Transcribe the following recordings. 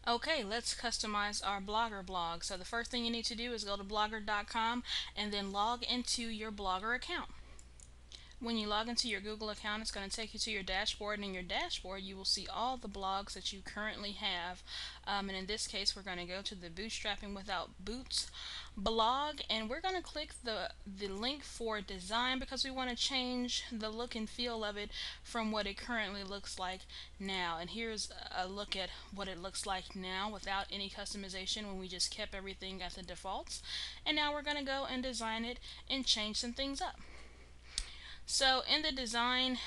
Okay, let's customize our Blogger blog. So the first thing you need to do is go to blogger.com and then log into your Blogger account. When you log into your Google account, it's going to take you to your dashboard, and in your dashboard you will see all the blogs that you currently have. And in this case, we're going to go to the Bootstrapping Without Boots blog, and we're going to click the link for design because we want to change the look and feel of it from what it currently looks like now. And here's a look at what it looks like now without any customization, when we just kept everything at the defaults. And now we're going to go and design it and change some things up. So in the design,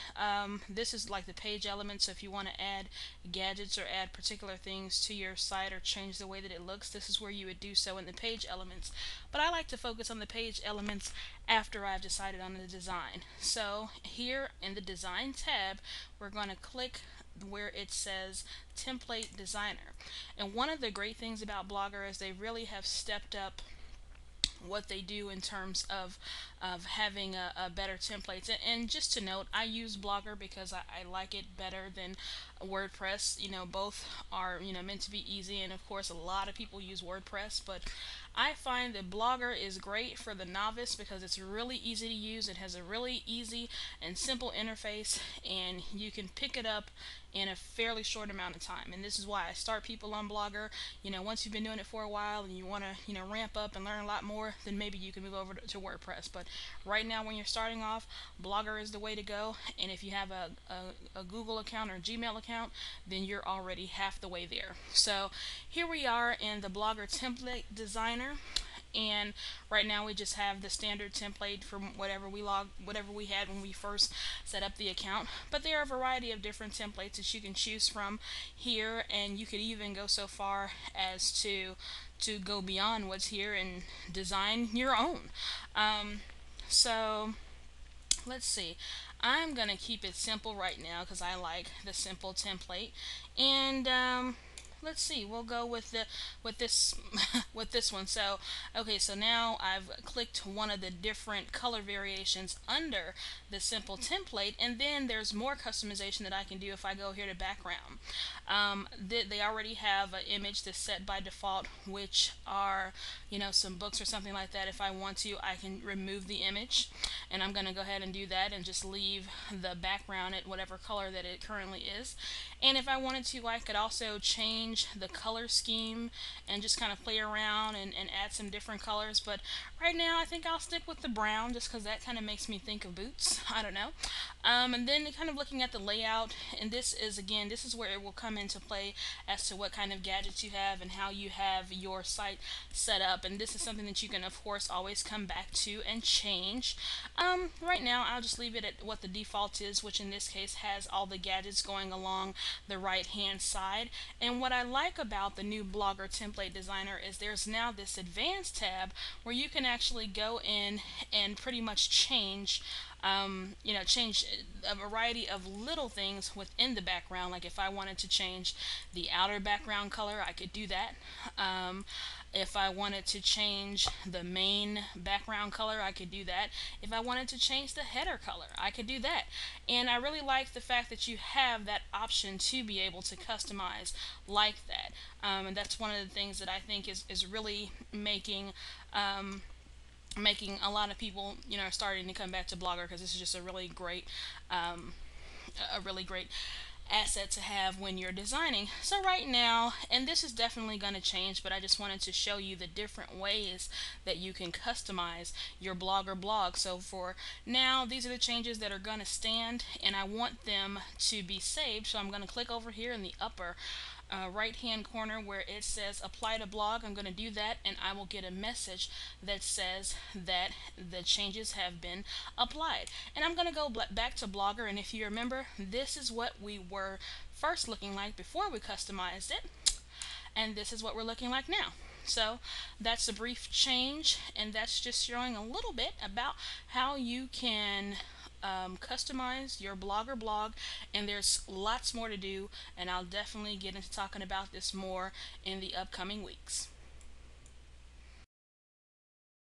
this is like the page elements. So if you want to add gadgets or add particular things to your site or change the way that it looks, this is where you would do so in the page elements. But I like to focus on the page elements after I've decided on the design. So here in the design tab, we're going to click where it says template designer. And one of the great things about Blogger is they really have stepped up what they do in terms of having a better templates. And just to note, I use Blogger because I like it better than WordPress. Both are meant to be easy, and of course a lot of people use WordPress, but I find that Blogger is great for the novice because it's really easy to use. It has a really easy and simple interface, and you can pick it up in a fairly short amount of time. And this is why I start people on Blogger. Once you've been doing it for a while and you want to ramp up and learn a lot more, then maybe you can move over to WordPress. But right now, when you're starting off, Blogger is the way to go. And if you have a Google account or a Gmail account, then you're already half the way there. So here we are in the Blogger template designer, and right now we just have the standard template from whatever we had when we first set up the account. But there are a variety of different templates that you can choose from here, and you could even go so far as to go beyond what's here and design your own. So let's see. I'm gonna keep it simple right now because I like the simple template, and let's see. We'll go with this with this one. So okay, so now I've clicked one of the different color variations under the simple template, and then there's more customization that I can do if I go here to background. They already have an image that's set by default, which are some books or something like that. If I want to, I can remove the image, and I'm going to go ahead and do that and just leave the background at whatever color that it currently is. And if I wanted to, I could also change the color scheme and just kind of play around and add some different colors. But right now I think I'll stick with the brown just because that kind of makes me think of boots. I don't know. And then kind of looking at the layout, and this is where it will come into play as to what kind of gadgets you have and how you have your site set up. And this is something that you can of course always come back to and change. Right now I'll just leave it at what the default is, which in this case has all the gadgets going along the right hand side. And what I like about the new Blogger template designer is there's now this advanced tab where you can actually go in and pretty much change change a variety of little things within the background. Like if I wanted to change the outer background color, I could do that. If I wanted to change the main background color, I could do that. If I wanted to change the header color, I could do that. And I really like the fact that you have that option to be able to customize like that. And that's one of the things that I think is really making a lot of people starting to come back to Blogger, because this is just a really great asset to have when you're designing. So right now, and this is definitely going to change, but I just wanted to show you the different ways that you can customize your Blogger blog. So for now, these are the changes that are going to stand, and I want them to be saved. So I'm going to click over here in the upper right hand corner where it says apply to blog. I'm going to do that, and I will get a message that says that the changes have been applied. And I'm going to go back to Blogger, and if you remember, this is what we were first looking like before we customized it, and this is what we're looking like now. So that's a brief change, and that's just showing a little bit about how you can customize your Blogger blog. And there's lots more to do, and I'll definitely get into talking about this more in the upcoming weeks.